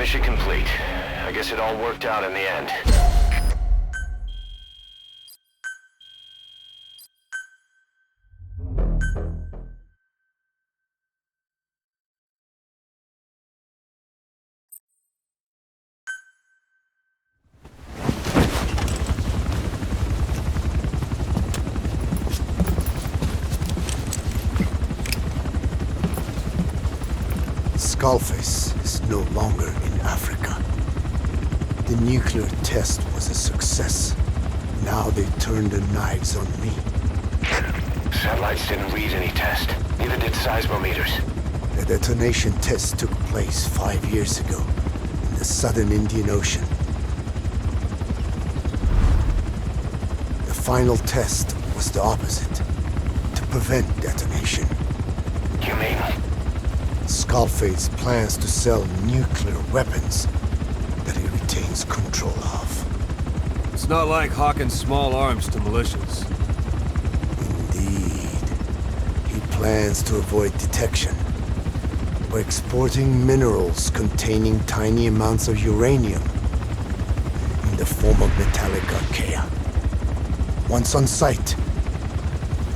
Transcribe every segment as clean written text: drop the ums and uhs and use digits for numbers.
Mission complete. I guess it all worked out in the end. Skullface is no longer in Africa. The nuclear test was a success. Now they turned their knives on me. Satellites didn't read any test. Neither did seismometers. The detonation test took place 5 years ago in the southern Indian Ocean. The final test was the opposite, to prevent detonation. You mean? Skullface plans to sell nuclear weapons that he retains control of. It's not like hawking small arms to militias. Indeed. He plans to avoid detection by exporting minerals containing tiny amounts of uranium in the form of metallic archaea. Once on site,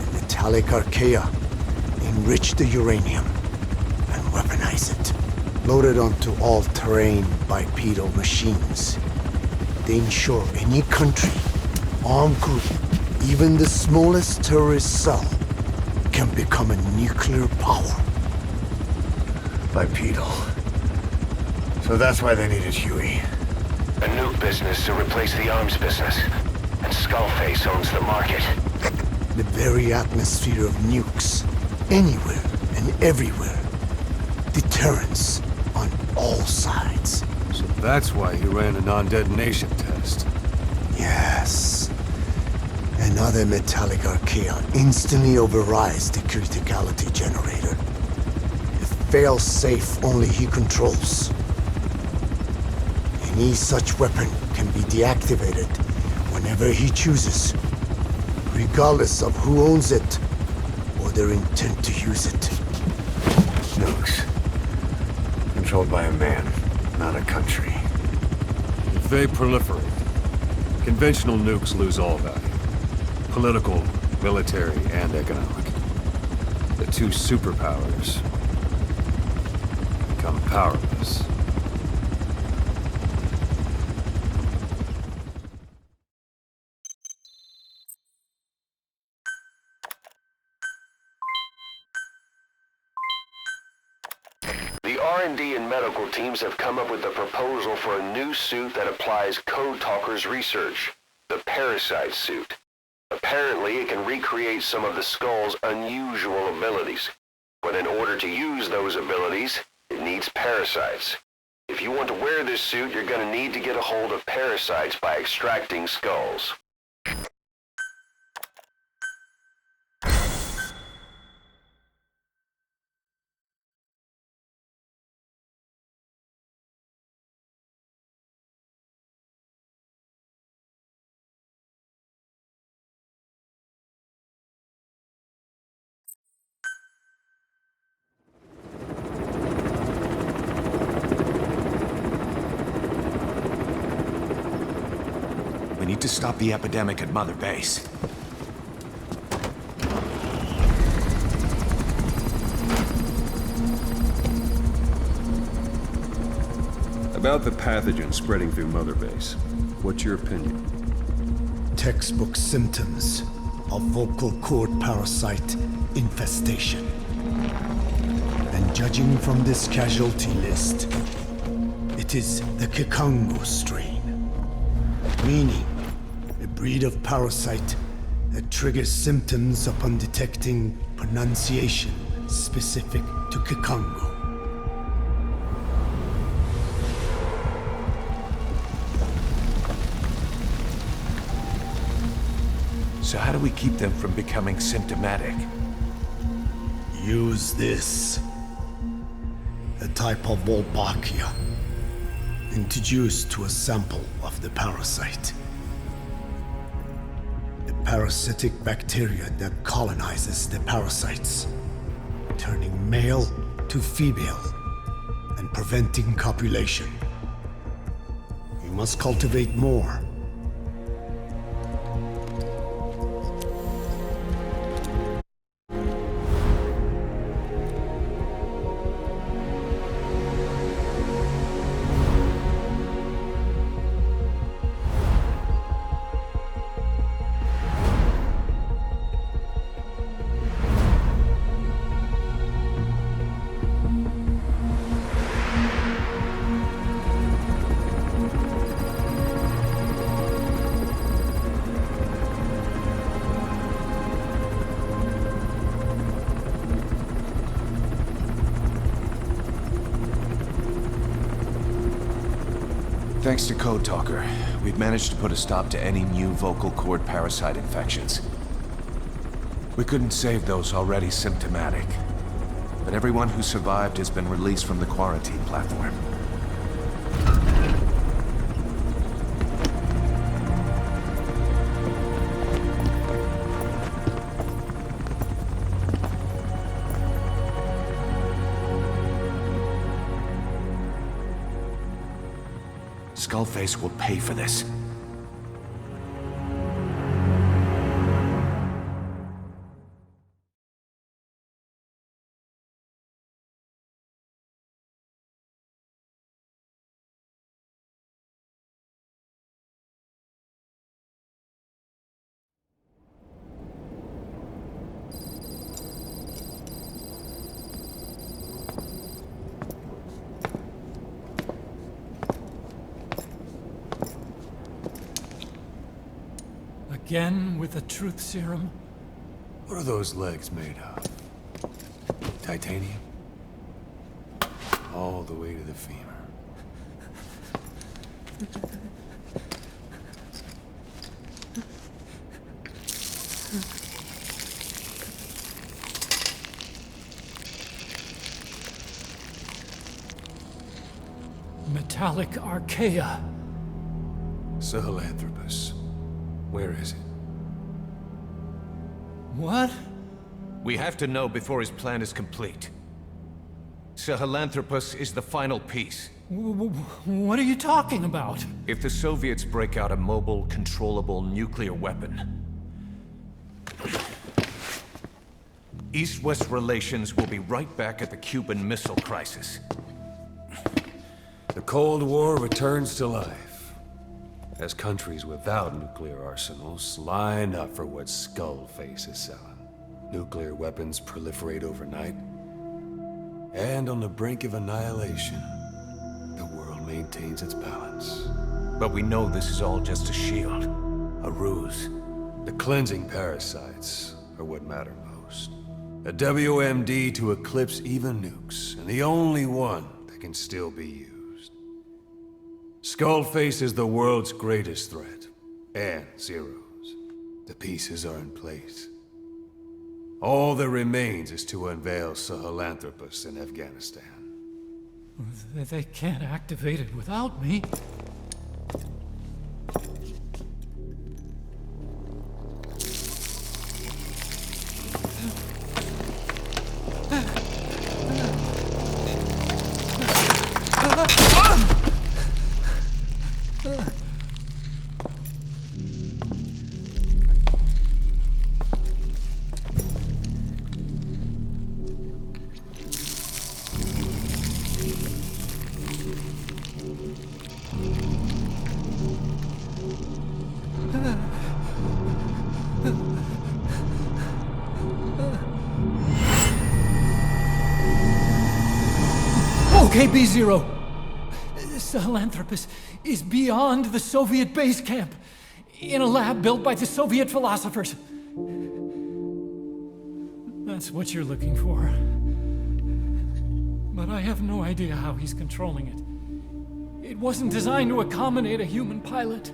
the metallic archaea enrich the uranium and weaponize it. Loaded onto all-terrain bipedal machines, they ensure any country, armed group, even the smallest terrorist cell, can become a nuclear power. Bipedal. So that's why they needed Huey. A nuke business to replace the arms business. And Skullface owns the market. The very atmosphere of nukes, anywhere and everywhere. Deterrence on all sides. So that's why he ran a non-detonation test. Yes. Another metallic archaea instantly overrides the criticality generator. It fails safe only he controls. Any such weapon can be deactivated whenever he chooses, regardless of who owns it or their intent to use it. Nukes. Controlled by a man, not a country. If they proliferate, conventional nukes lose all value. Political, military, and economic. The two superpowers become powerless. The R&D and medical teams have come up with a proposal for a new suit that applies Code Talker's research, the Parasite suit. Apparently, it can recreate some of the Skull's unusual abilities. But in order to use those abilities, it needs parasites. If you want to wear this suit, you're going to need to get a hold of parasites by extracting skulls. We need to stop the epidemic at Mother Base. About the pathogen spreading through Mother Base, what's your opinion? Textbook symptoms of vocal cord parasite infestation. And judging from this casualty list, it is the Kikongo strain, meaning a breed of parasite that triggers symptoms upon detecting pronunciation specific to Kikongo. So how do we keep them from becoming symptomatic? Use this. A type of Wolbachia, introduced to a sample of the parasite. A parasitic bacteria that colonizes the parasites, turning male to female and preventing copulation. We must cultivate more. Thanks to Code Talker, we've managed to put a stop to any new vocal cord parasite infections. We couldn't save those already symptomatic, but everyone who survived has been released from the quarantine platform. Skullface will pay for this. Again with the truth serum? What are those legs made of? Titanium? All the way to the femur. Metallic archaea. Sahelanthropus. Where is it? What? We have to know before his plan is complete. Sahelanthropus is the final piece. What are you talking about? If the Soviets break out a mobile, controllable nuclear weapon, East-West relations will be right back at the Cuban Missile Crisis. The Cold War returns to life as countries without nuclear arsenals line up for what Skullface is selling. Nuclear weapons proliferate overnight, and on the brink of annihilation, the world maintains its balance. But we know this is all just a shield, a ruse. The cleansing parasites are what matter most. A WMD to eclipse even nukes, and the only one that can still be used. Skullface is the world's greatest threat, and Zero's. The pieces are in place. All that remains is to unveil Sahelanthropus in Afghanistan. They can't activate it without me. Okay, B-Zero. Sahelanthropus is beyond the Soviet base camp, in a lab built by the Soviet philosophers. That's what you're looking for. But I have no idea how he's controlling it. It wasn't designed to accommodate a human pilot.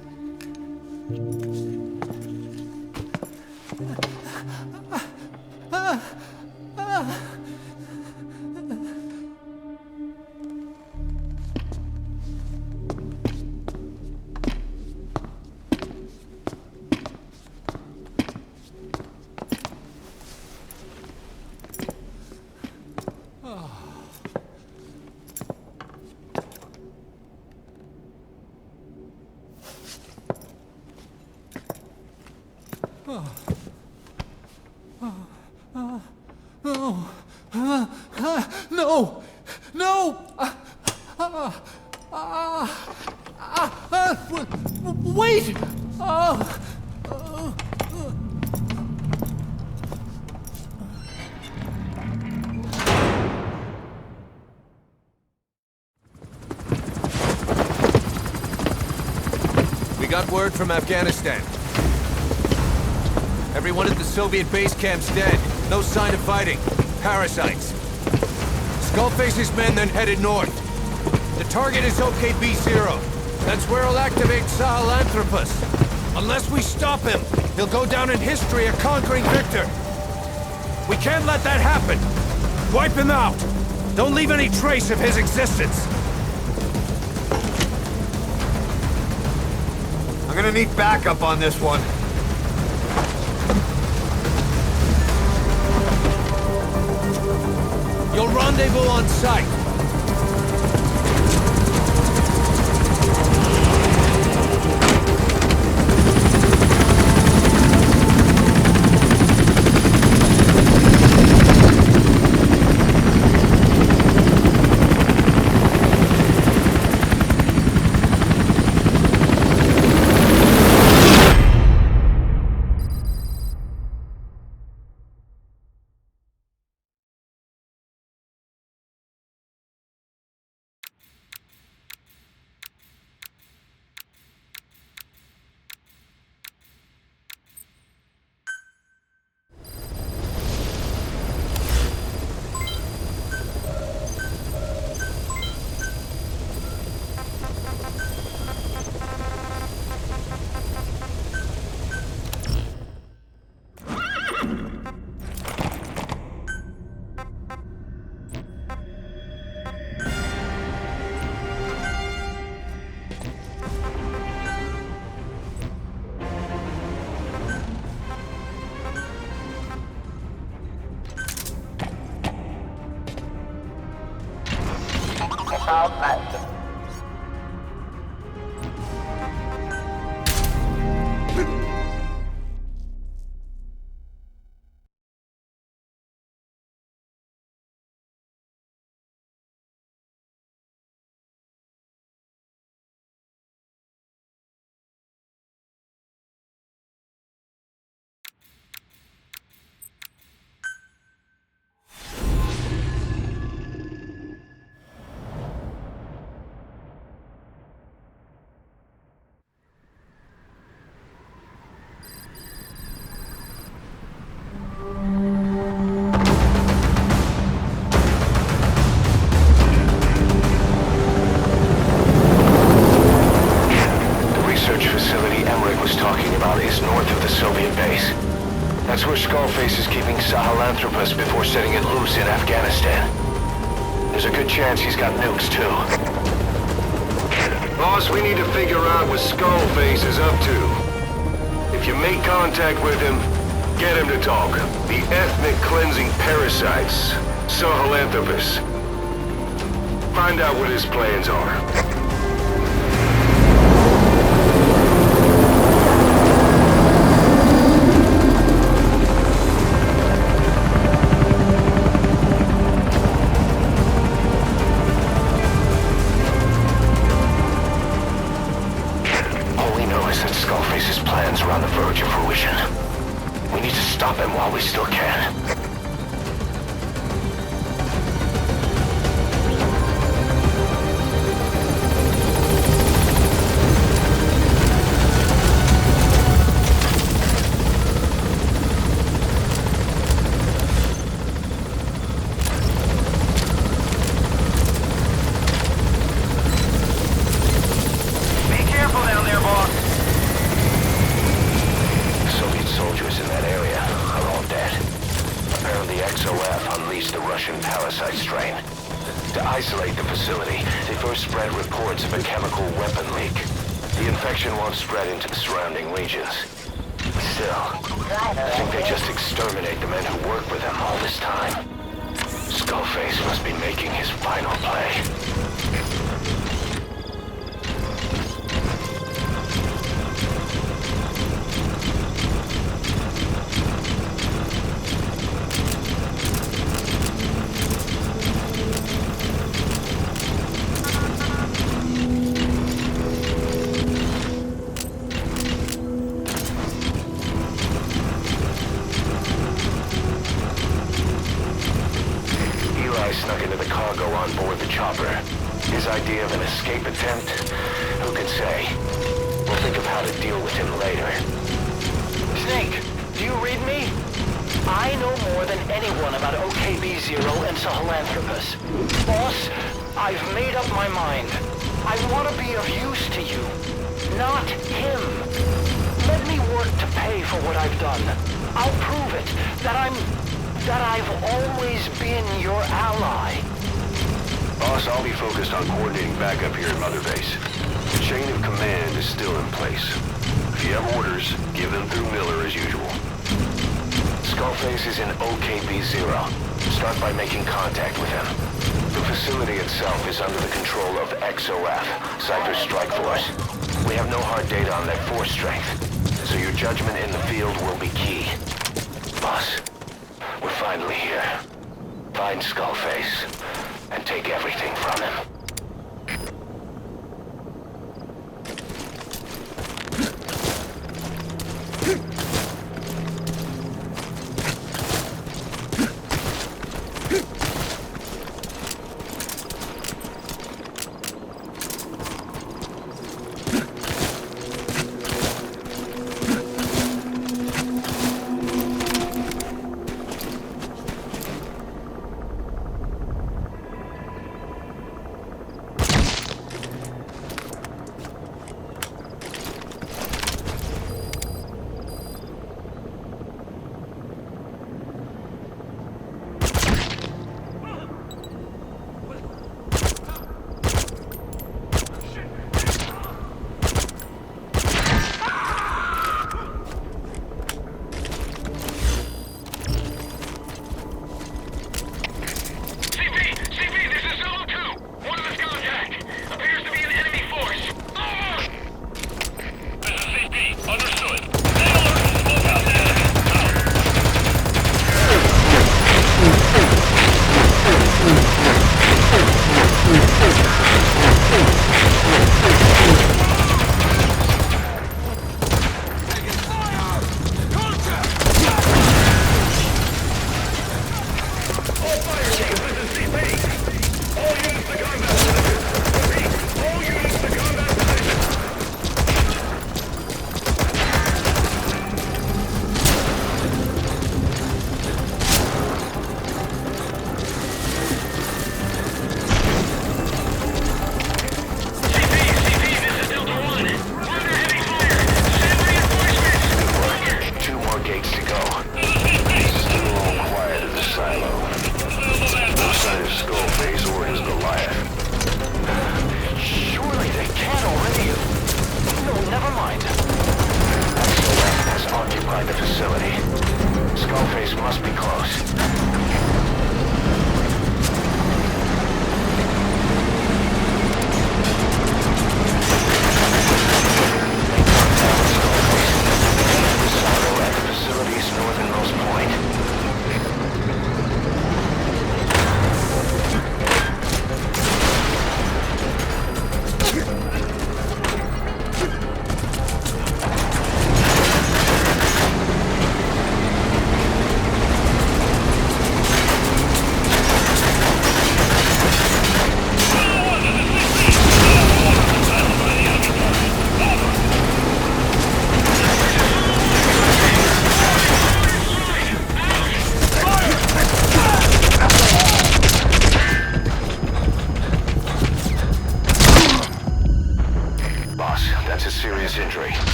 No! No! Wait! We got word from Afghanistan. Everyone at the Soviet base camp's dead. No sign of fighting. Parasites. Skullface's men then headed north. The target is OKB-0. That's where he'll activate Sahelanthropus. Unless we stop him, he'll go down in history a conquering victor. We can't let that happen. Wipe him out. Don't leave any trace of his existence. I'm gonna need backup on this one. You'll rendezvous on site. That's where Skullface is keeping Sahelanthropus before setting it loose in Afghanistan. There's a good chance he's got nukes, too. Boss, we need to figure out what Skullface is up to. If you make contact with him, get him to talk. The ethnic cleansing parasites, Sahelanthropus. Find out what his plans are. Skullface's plans are on the verge of fruition. We need to stop him while we still can. Be careful down there, boss. Soldiers in that area are all dead. Apparently XOF unleashed the Russian parasite strain. To isolate the facility, they first spread reports of a chemical weapon leak. The infection won't spread into the surrounding regions. Still, I think they just exterminate the men who work with them all this time. Skullface must be making his final play. cargo on board the chopper. His idea of an escape attempt? Who can say? We'll think of how to deal with him later. Snake, do you read me? I know more than anyone about OKB-0 and Sahelanthropus. Boss, I've made up my mind. I want to be of use to you, not him. Let me work to pay for what I've done. I'll prove it, that I've always been your ally. Boss, I'll be focused on coordinating backup here at Mother Base. The chain of command is still in place. If you have orders, give them through Miller as usual. Skullface is in OKB-0. Start by making contact with him. The facility itself is under the control of XOF, Cypher's Strike Force. We have no hard data on their force strength, so your judgment in the field will be key. Boss, we're finally here. Find Skullface, and take everything from him.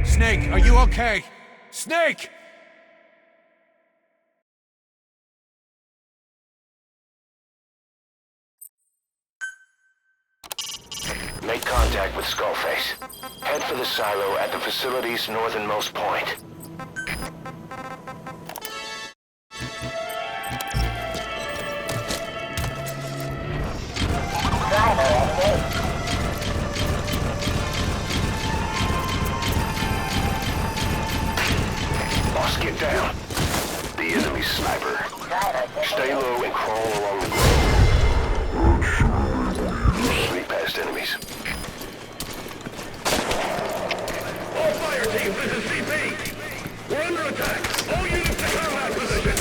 Snake, are you okay? Snake! Make contact with Skullface. Head for the silo at the facility's northernmost point. Boss, get down. enemy sniper. Stay low and crawl along the ground. Sneak past enemies. All fire teams, this is CP. We're under attack. All units to combat position.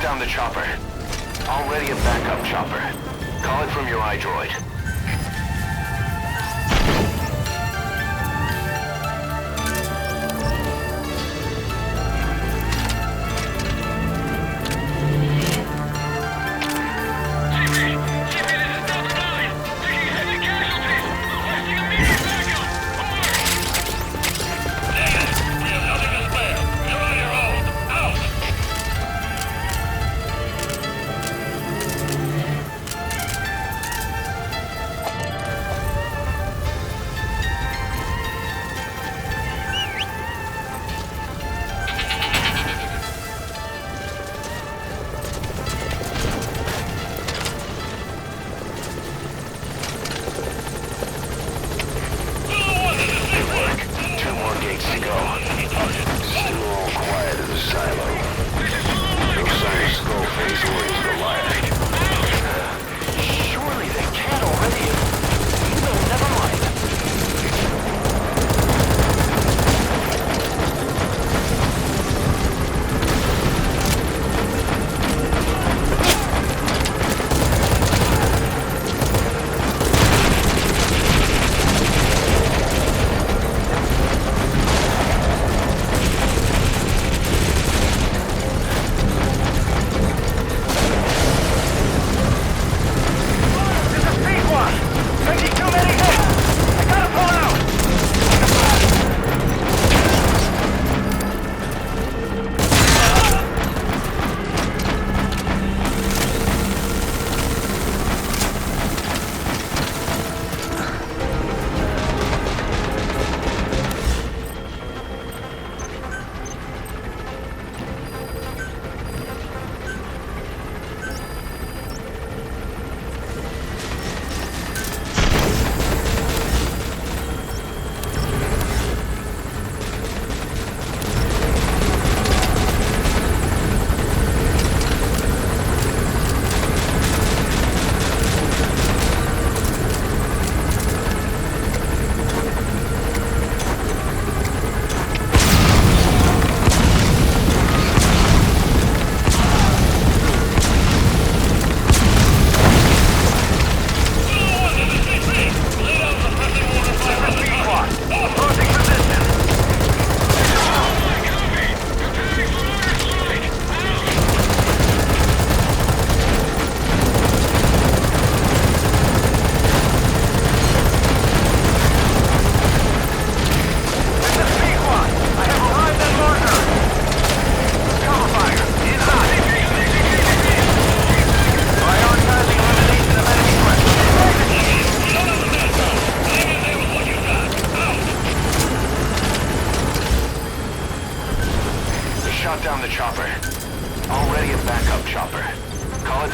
Down the chopper. Already a backup chopper. Call it from your iDroid.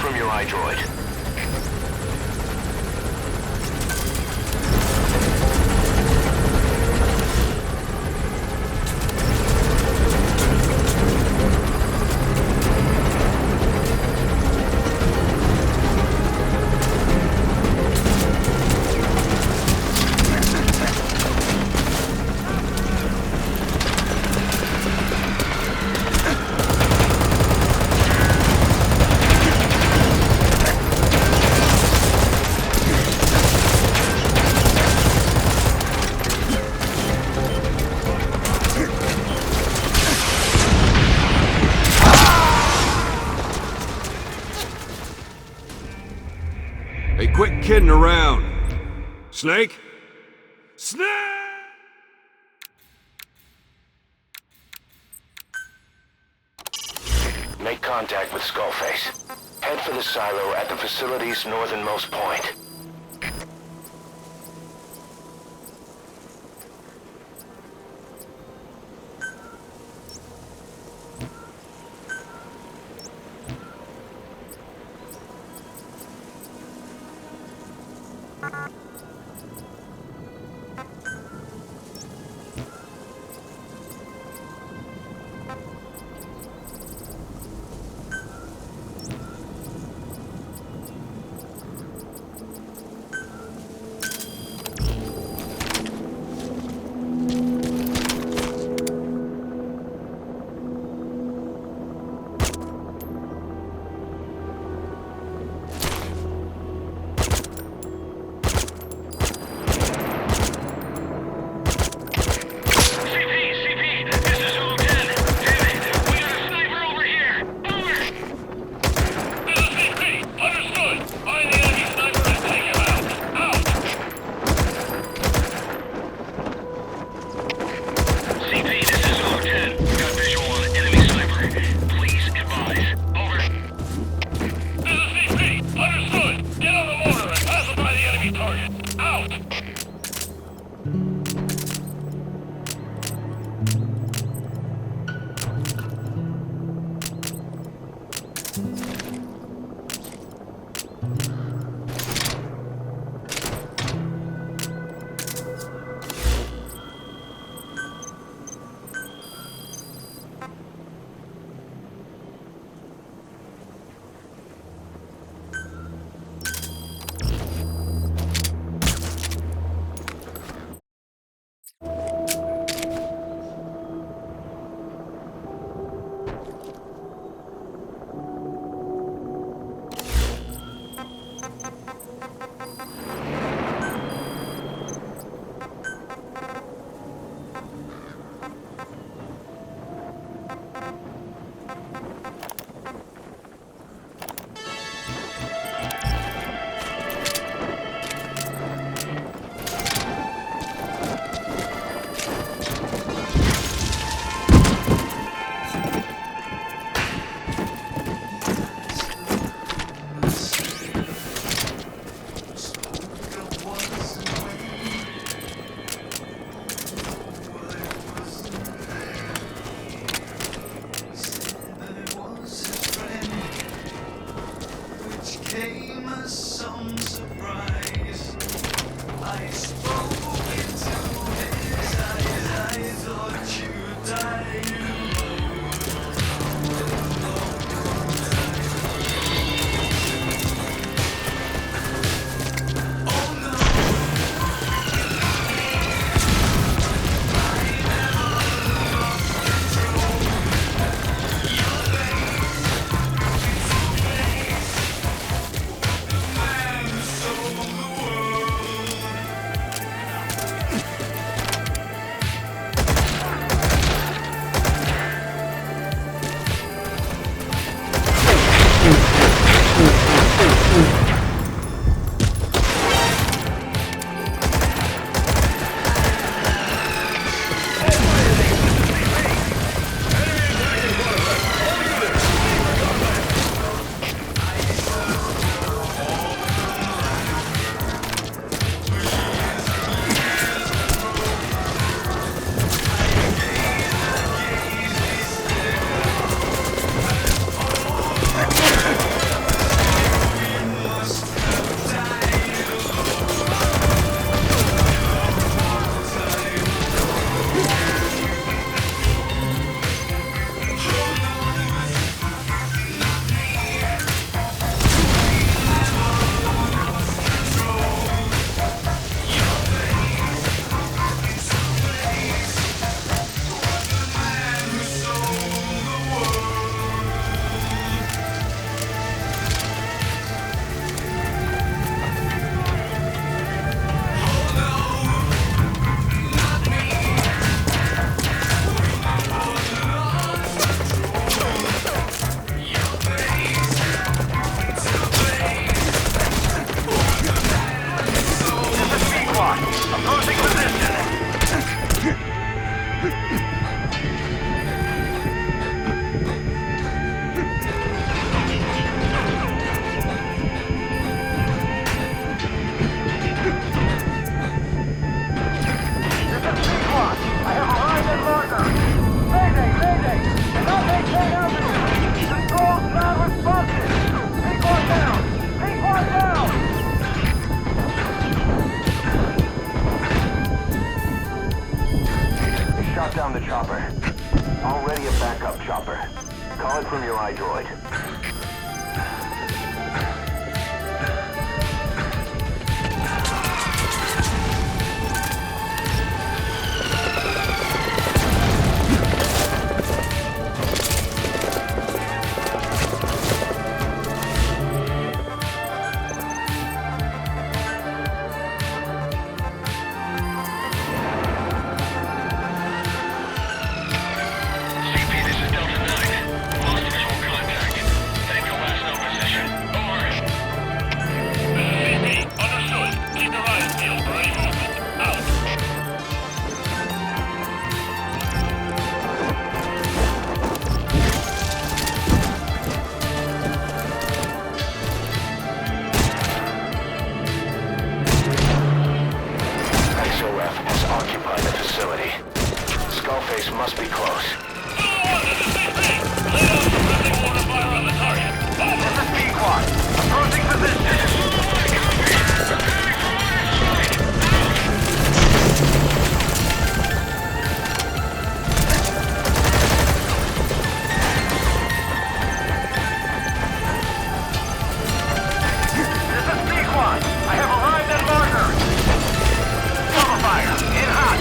from your iDroid. Hey, quit kidding around. Snake? Snake! Make contact with Skullface. Head for the silo at the facility's northernmost point. AF has occupied the facility. Skullface must be close. This is pt1. Approaching position. I have arrived at marker. Cover fire. In hot.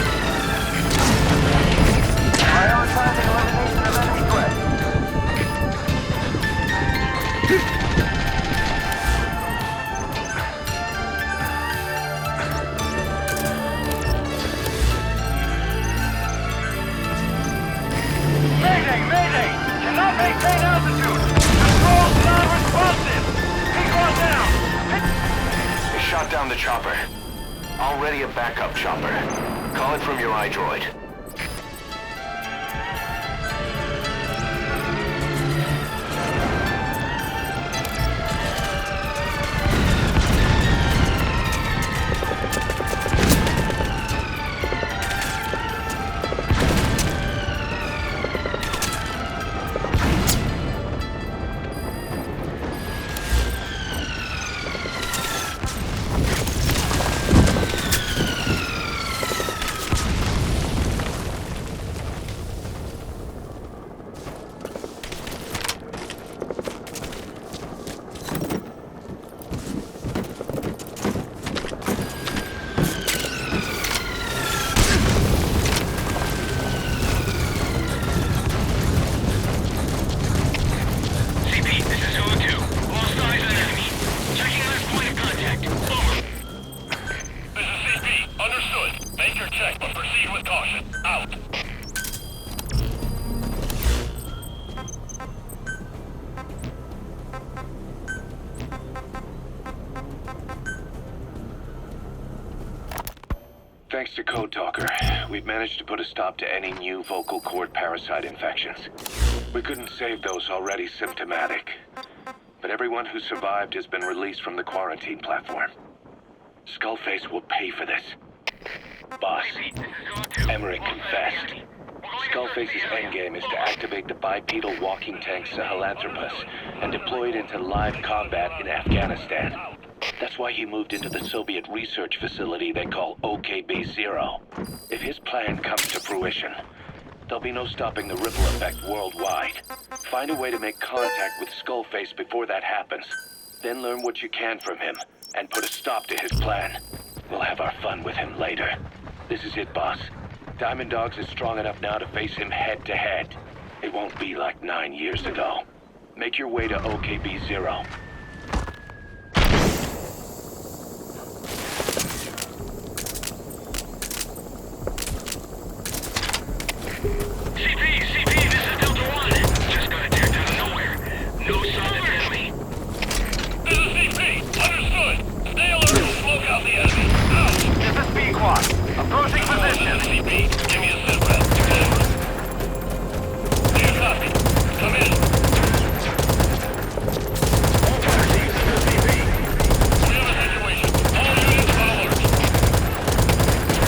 Prioritizing elimination of enemy threat. Mayday! Mayday! Cannot maintain altitude. Controls non-responsive. P1 down. Shot down the chopper. Already a backup chopper. Call it from your iDroid. Thanks to Code Talker, we've managed to put a stop to any new vocal cord parasite infections. We couldn't save those already symptomatic, but everyone who survived has been released from the quarantine platform. Skullface will pay for this. Boss, Emmerich confessed. Skullface's endgame is to activate the bipedal walking tank Sahelanthropus and deploy it into live combat in Afghanistan. That's why he moved into the Soviet research facility they call OKB-0. If his plan comes to fruition, there'll be no stopping the ripple effect worldwide. Find a way to make contact with Skullface before that happens. Then learn what you can from him, and put a stop to his plan. We'll have our fun with him later. This is it, boss. Diamond Dogs is strong enough now to face him head-to-head. It won't be like 9 years ago. Make your way to OKB-0. Approaching position. CP, give me a sit rep. Do you copy? Come in. All fire teams to the CP. We have a situation. All units on alert.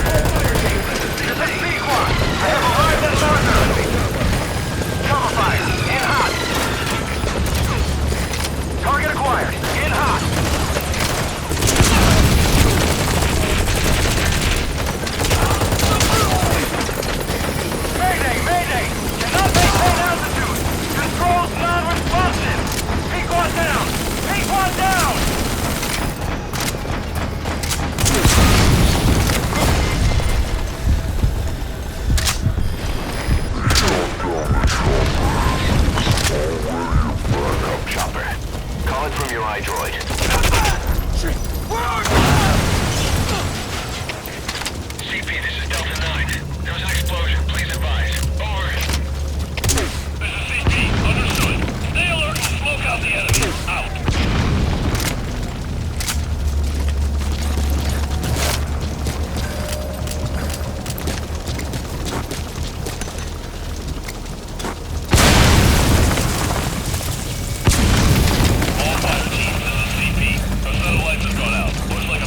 All fire teams to the CP. This is P1. I have arrived at marker. Cover fire. In hot. Target acquired. In hot. Mayday! Cannot maintain altitude! Controls non-responsive! P1 down! P1 down! Backup chopper. Call it from your iDroid. CP, this is Delta 9. There was an explosion. Please advise. Over. This is CP. Understood. Stay alert and smoke out the enemy. Out. All fire teams, this is CP. Our satellites have gone out. Looks like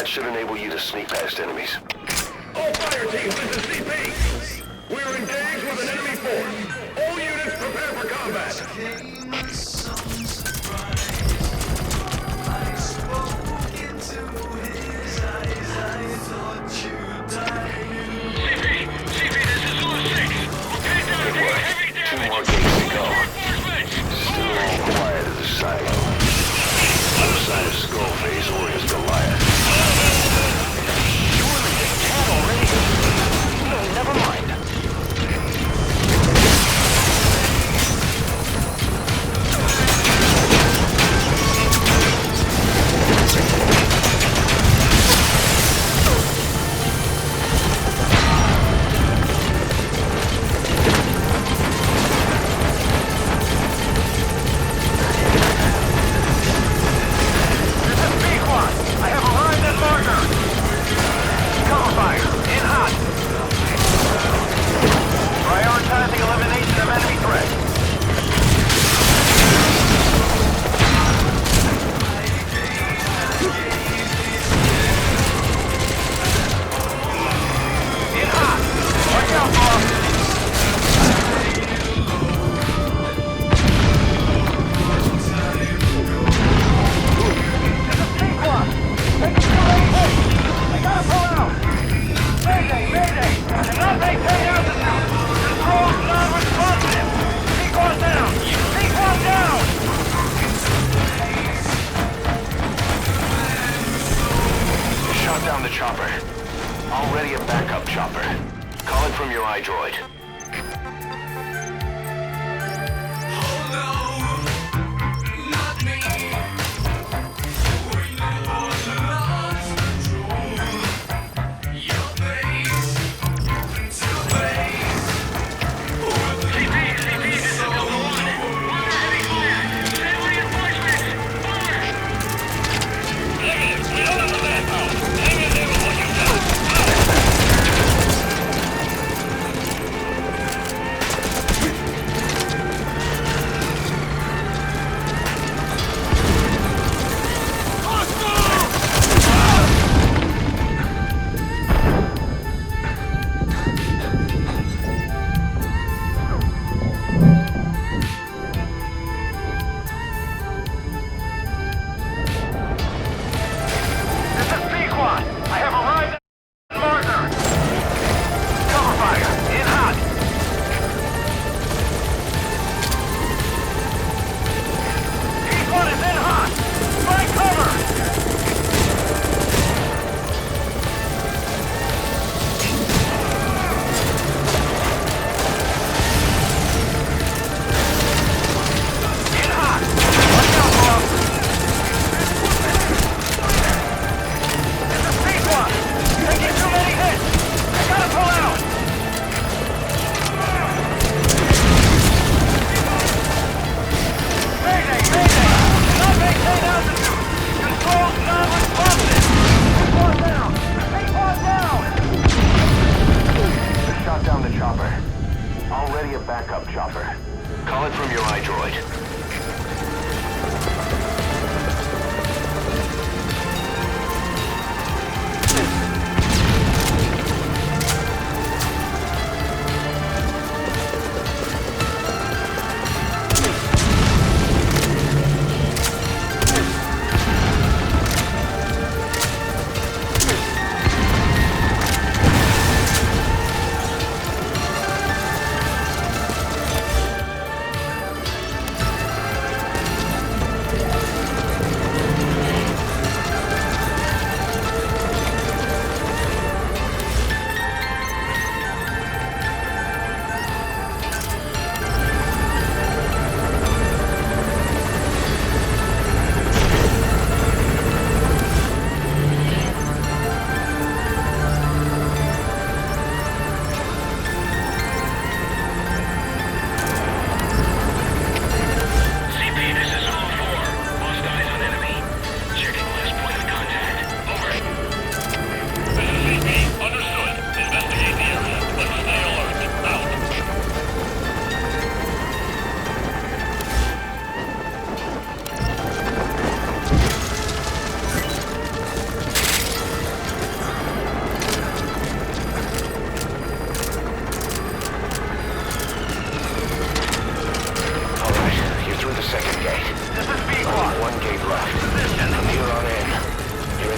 should enable you to sneak past enemies. All fire teams, this is CP. We're engaged with an enemy force. All units prepare for combat. Two more gates to go. Still all quiet at the silo. No sign of Skullface or his Goliath. Surely they can't already. No, never mind. Down the chopper. Already a backup chopper. Call it from your iDroid.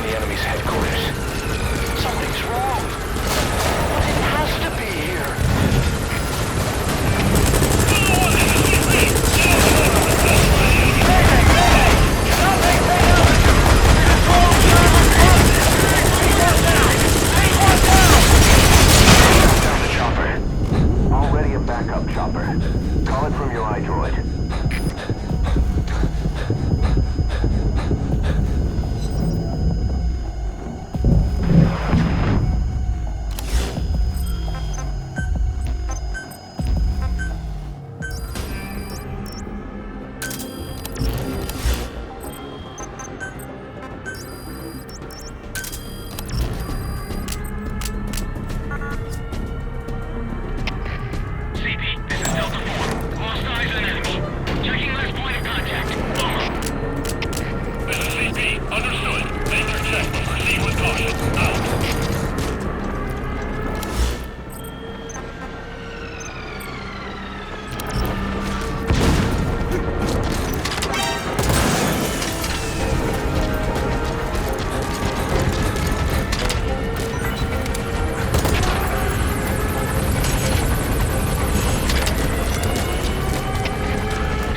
find the enemy's headquarters. Something's wrong. But it has to be here. Down the chopper. Already a backup chopper. Call it from your iDroid. CP, this is Delta 4. Lost eyes on enemy. Checking last point of contact. Over. This is CP. Understood. Make your check, but proceed with caution. Out.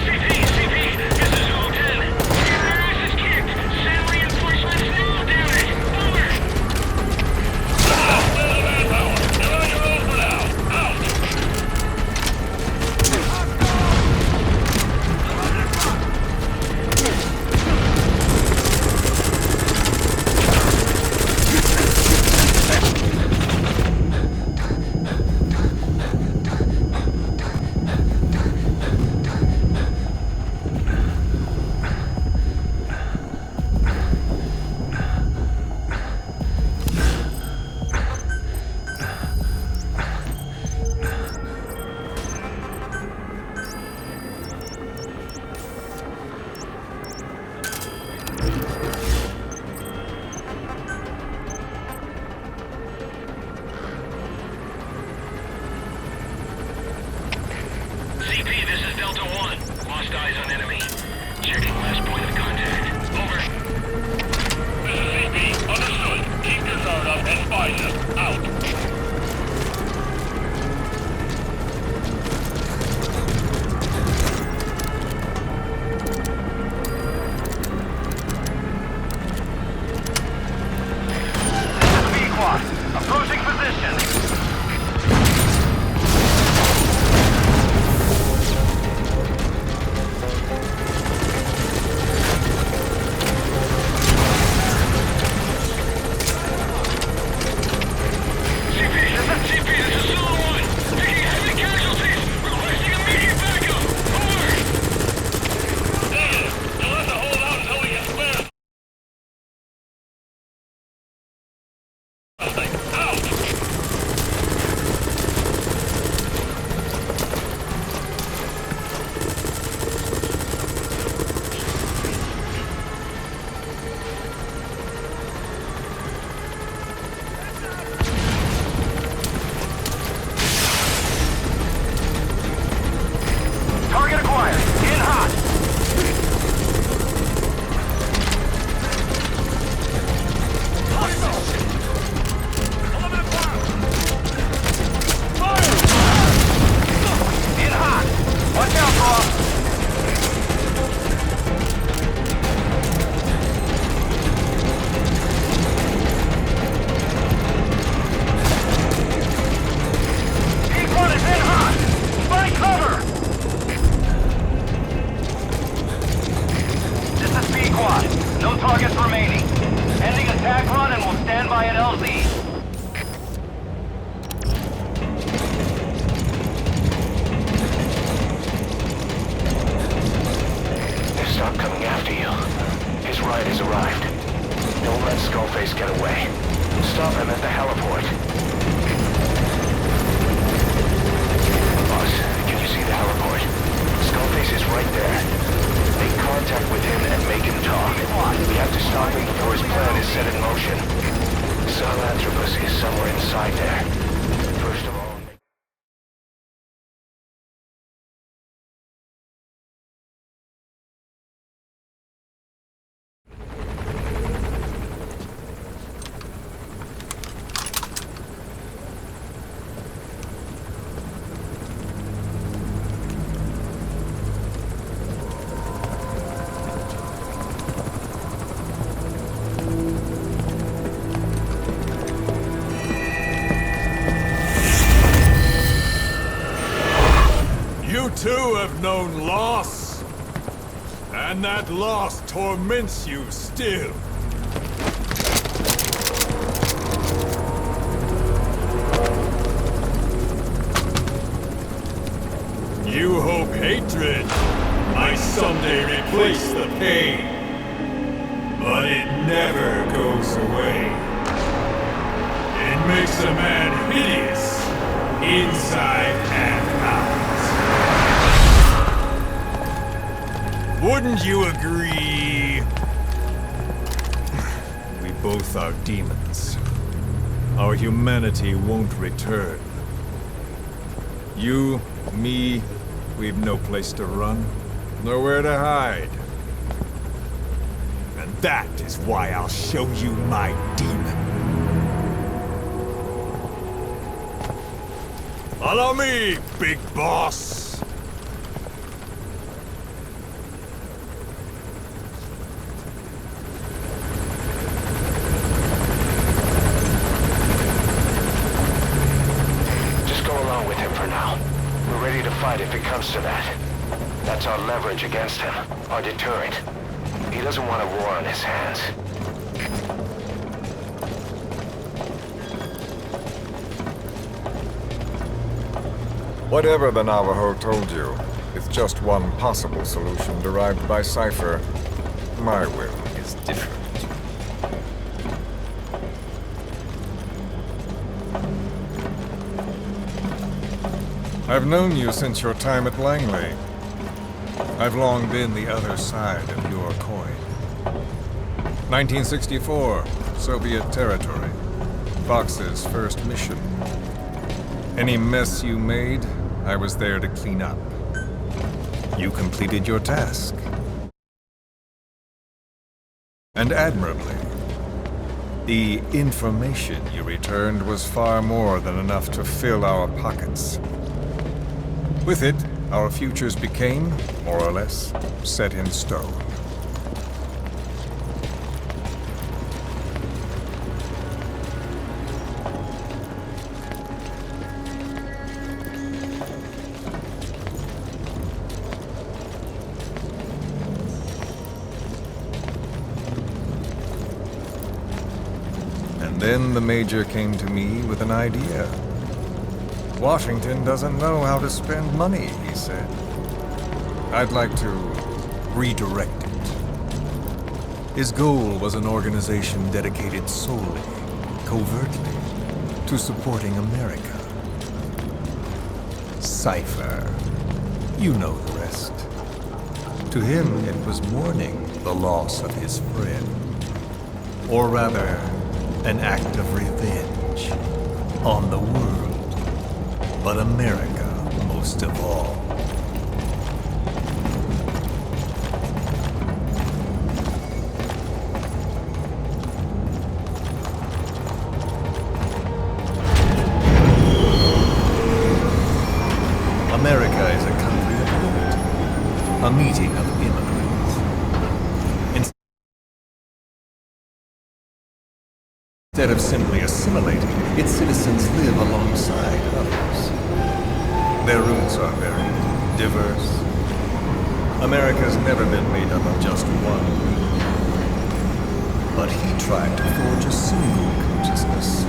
CP, this is Zulu 10. Your ass is kicked. Send reinforcements now, damn it. Over. Manpower. You're on your own for now. Out. CP, this is Delta 1. Lost eyes on enemy. Checking last point of contact. Over. This is CP. Understood. Keep your guard up and spy them. Out. Squad, approaching position. CP, this is Zulu 1. Taking heavy casualties. Requesting immediate backup. Over. Damn. You'll have to hold out until we get spare. Out. Target acquired. In hot. In hot. Watch out, Rob. P1 is in hot. Find cover. This is P-Quad. No targets remaining. Ending attack run and we'll stand by at LZ. They've stopped coming after you. His ride has arrived. Don't let Skullface get away. Stop him at the heliport. Boss, can you see the heliport? Skullface is right there. Make contact with him and make him talk. We have to stop him before his plan is set in motion. Sahelanthropus is somewhere inside there. First of all... too have known loss. And that loss torments you still. You hope hatred might someday replace the pain. But it never goes away. It makes a man hideous, inside and out. Wouldn't you agree? We both are demons. Our humanity won't return. You, me, we've no place to run, nowhere to hide. And that is why I'll show you my demon. Follow me, big boss! Just go along with him for now. We're ready to fight if it comes to that. That's our leverage against him, our deterrent. He doesn't want a war on his hands. Whatever the Navajo told you, it's just one possible solution derived by Cypher. My will is different. I've known you since your time at Langley. I've long been the other side of your coin. 1964, Soviet territory. Fox's first mission. Any mess you made, I was there to clean up. You completed your task. And admirably. The information you returned was far more than enough to fill our pockets. With it, our futures became, more or less, set in stone. And then the Major came to me with an idea. Washington doesn't know how to spend money, he said. I'd like to redirect it. His goal was an organization dedicated solely, covertly, to supporting America. Cypher. You know the rest. To him, it was mourning the loss of his friend. Or rather, an act of revenge on the world. But America, most of all. America is a country of unity, a meeting of immigrants. Instead of simply assimilating, its citizens live alongside others. Their roots are very diverse. America's never been made up of just one group. But he tried to forge a single consciousness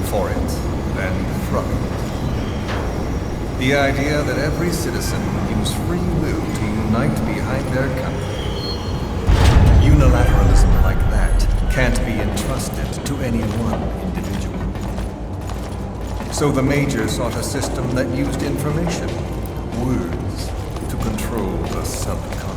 for it and from it. The idea that every citizen would use free will to unite behind their country. Unilateralism like that can't be entrusted to any one individual. So the Major sought a system that used information, words, to control the subconscious.